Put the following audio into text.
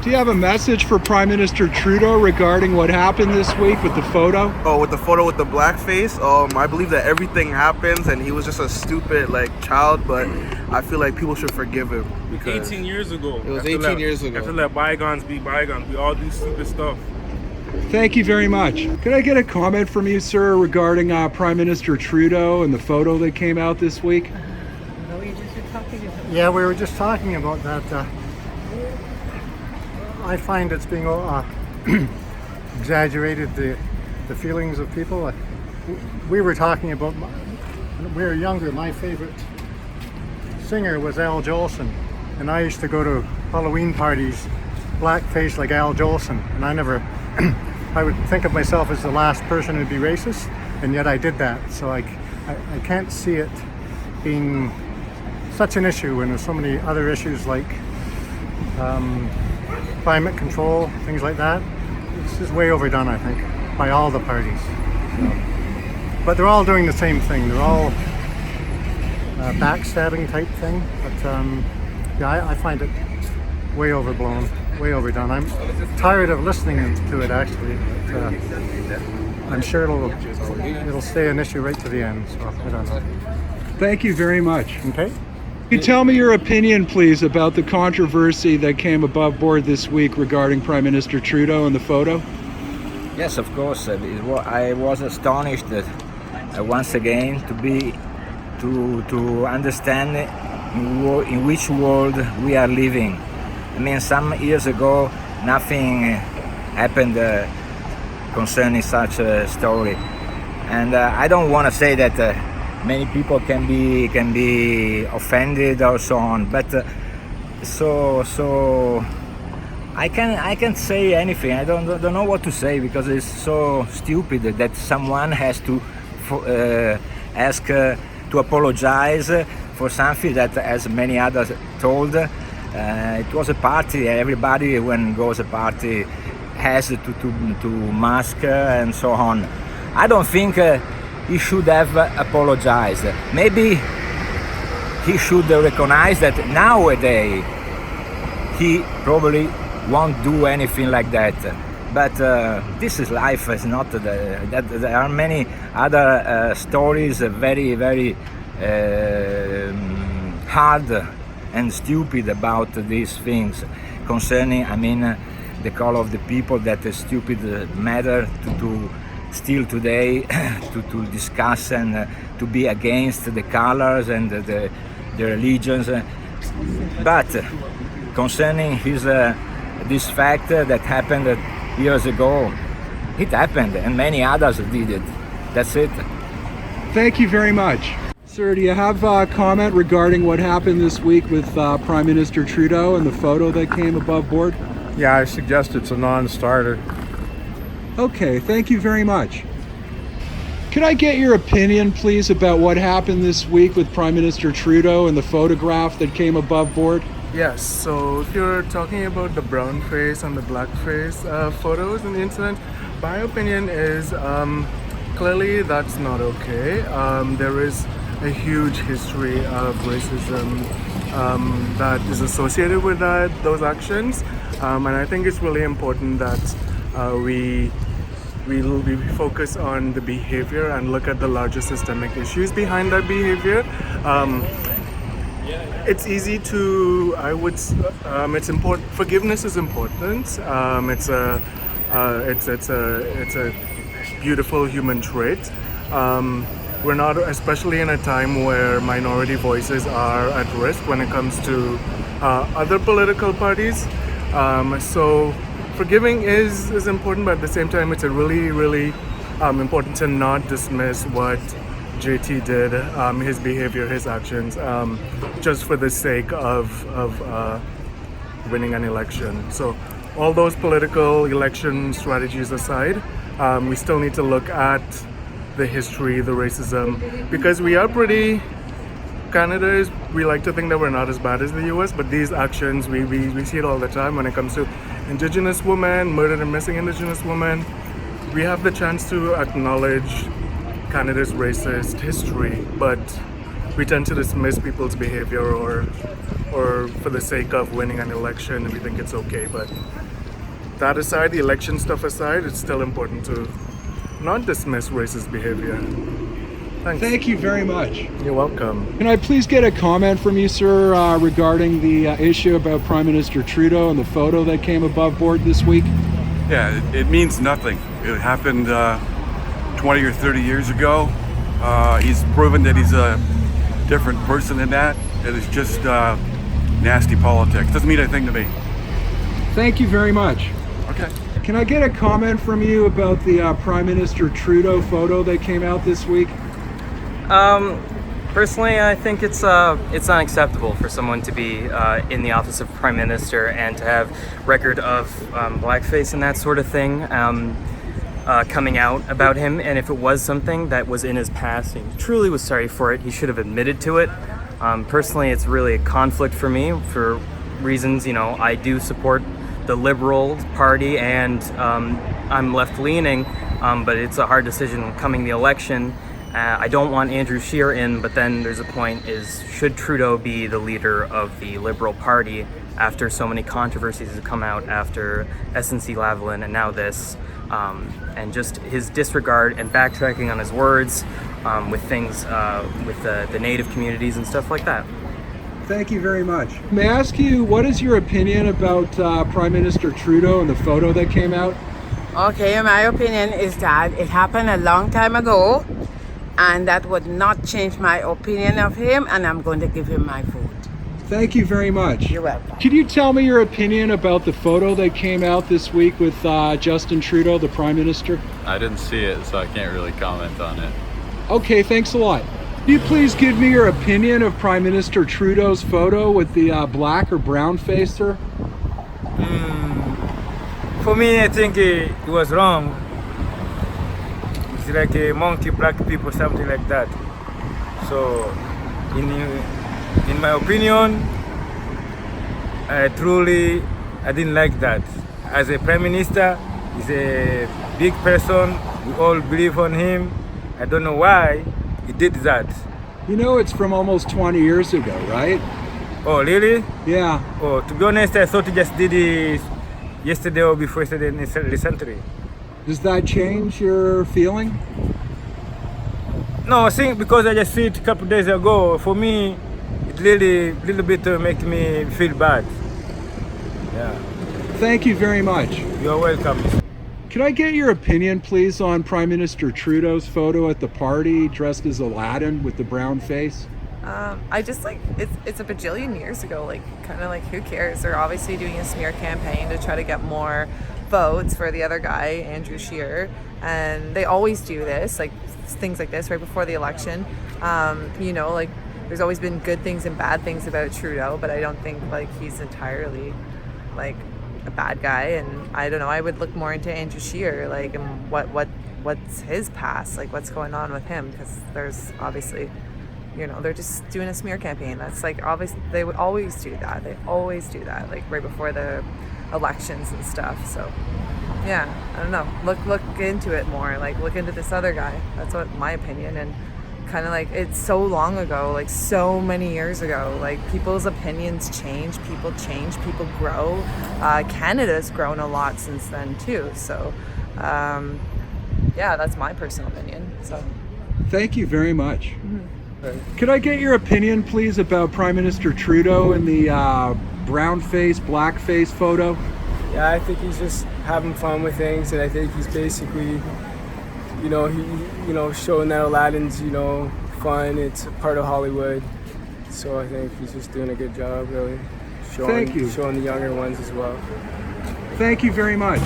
Do you have a message for Prime Minister Trudeau regarding what happened this week with the photo? Oh, with the photo with the blackface. I believe that everything happens, and he was just a stupid child. But I feel like people should forgive him because 18 years ago. it was 18 years ago. Have to let bygones be bygones. We all do stupid stuff. Thank you very much. Could I get a comment from you, sir, regarding Prime Minister Trudeau and the photo that came out this week? Yeah, we were just talking about that. I find it's being exaggerated, the feelings of people. We were talking about, when we were younger, my favorite singer was Al Jolson. And I used to go to Halloween parties, blackface like Al Jolson. And I would think of myself as the last person to be racist, and yet I did that. So I can't see it being such an issue when there's so many other issues like climate control, things like that. This is way overdone, I think, by all the parties. But they're all doing the same thing. They're all backstabbing type thing. But yeah, I find it way overblown, way overdone. I'm tired of listening to it actually. But, I'm sure it'll stay an issue right to the end. So I don't know. Thank you very much. Okay. Can you tell me your opinion, please, about the controversy that came above board this week regarding Prime Minister Trudeau and the photo? Yes, of course. I was astonished once again to understand in which world we are living. I mean, some years ago, nothing happened concerning such a story, and I don't want to say that. Many people can be offended or so on, but so I can't say anything. I don't know what to say because it's so stupid that someone has to ask to apologize for something that, as many others told, it was a party. Everybody, when goes a party, has to mask and so on. I don't think. He should have apologized. Maybe he should recognize that nowadays he probably won't do anything like that. But this is life. It's not that there are many other stories very, very hard and stupid about these things concerning. I mean, the call of the people that is stupid matter to still today to discuss and to be against the colors and the religions, but concerning this fact that happened years ago, it happened and many others did it. That's it. Thank you very much. Sir, do you have a comment regarding what happened this week with Prime Minister Trudeau and the photo that came above board? Yeah, I suggest it's a non-starter. Okay, thank you very much. Can I get your opinion, please, about what happened this week with Prime Minister Trudeau and the photograph that came above board? Yes, so if you're talking about the brown face and the black face photos in the incident, my opinion is clearly that's not okay. There is a huge history of racism that is associated with those actions, and I think it's really important that we focus on the behavior and look at the larger systemic issues behind that behavior. It's easy to, it's important. Forgiveness is important. It's a beautiful human trait. We're not, especially in a time where minority voices are at risk when it comes to other political parties. So forgiving is important, but at the same time, it's a really important to not dismiss what JT did, his behavior, his actions, just for the sake of winning an election. So all those political election strategies aside, we still need to look at the history, the racism, because we are pretty, Canada is, we like to think that we're not as bad as the US, but these actions, we see it all the time when it comes to Indigenous women, murdered and missing Indigenous women. We have the chance to acknowledge Canada's racist history, but we tend to dismiss people's behavior or for the sake of winning an election, we think it's okay. But that aside, the election stuff aside, it's still important to not dismiss racist behavior. Thanks. Thank you very much. You're welcome. Can I please get a comment from you, sir, regarding the issue about Prime Minister Trudeau and the photo that came above board this week? Yeah, it means nothing. It happened 20 or 30 years ago. He's proven that he's a different person than that. It is just nasty politics. Doesn't mean anything to me. Thank you very much. Okay. Can I get a comment from you about the Prime Minister Trudeau photo that came out this week? Personally, I think it's unacceptable for someone to be in the office of Prime Minister and to have record of blackface and that sort of thing coming out about him. And if it was something that was in his past and he truly was sorry for it, he should have admitted to it. Personally, it's really a conflict for me for reasons, I do support the Liberal Party and I'm left-leaning, but it's a hard decision coming the election. I don't want Andrew Scheer in, but then there's a point is, should Trudeau be the leader of the Liberal Party after so many controversies have come out after SNC-Lavalin and now this, and just his disregard and backtracking on his words with things with the Native communities and stuff like that. Thank you very much. May I ask you, what is your opinion about Prime Minister Trudeau and the photo that came out? Okay, my opinion is that it happened a long time ago, and that would not change my opinion of him, and I'm going to give him my vote. Thank you very much. You're welcome. Could you tell me your opinion about the photo that came out this week with Justin Trudeau, the Prime Minister? I didn't see it, so I can't really comment on it. Okay, thanks a lot. Could you please give me your opinion of Prime Minister Trudeau's photo with the black or brown face, sir? For me, I think it was wrong. It's like a monkey, black people, something like that. So, in my opinion, I didn't like that. As a Prime Minister, he's a big person. We all believe on him. I don't know why he did that. It's from almost 20 years ago, right? Oh, really? Yeah. Oh, to be honest, I thought he just did it yesterday or before yesterday recently. Does that change your feeling? No, I think because I just see it a couple days ago, for me, it really little bit make me feel bad. Yeah. Thank you very much. You're welcome. Could I get your opinion, please, on Prime Minister Trudeau's photo at the party dressed as Aladdin with the brown face? I just it's a bajillion years ago, kind of who cares? They're obviously doing a smear campaign to try to get more votes for the other guy, Andrew Scheer, and they always do this, things like this right before the election. There's always been good things and bad things about Trudeau, but I don't think he's entirely a bad guy, and I don't know, I would look more into Andrew Scheer, and what's his past, what's going on with him, because there's obviously, they're just doing a smear campaign. That's obvious. They would always do that. They always do that, right before the elections and stuff. So yeah, I don't know, look into it more, look into this other guy. That's what my opinion. And kind of it's so long ago, so many years ago, people's opinions change, people grow. Canada's grown a lot since then too, so yeah, that's my personal opinion. So thank you very much. Could I get your opinion, please, about Prime Minister Trudeau and the brown face, black face photo? Yeah, I think he's just having fun with things, and I think he's basically, showing that Aladdin's, fun. It's a part of Hollywood. So I think he's just doing a good job, really. Showing the younger ones as well. Thank you very much.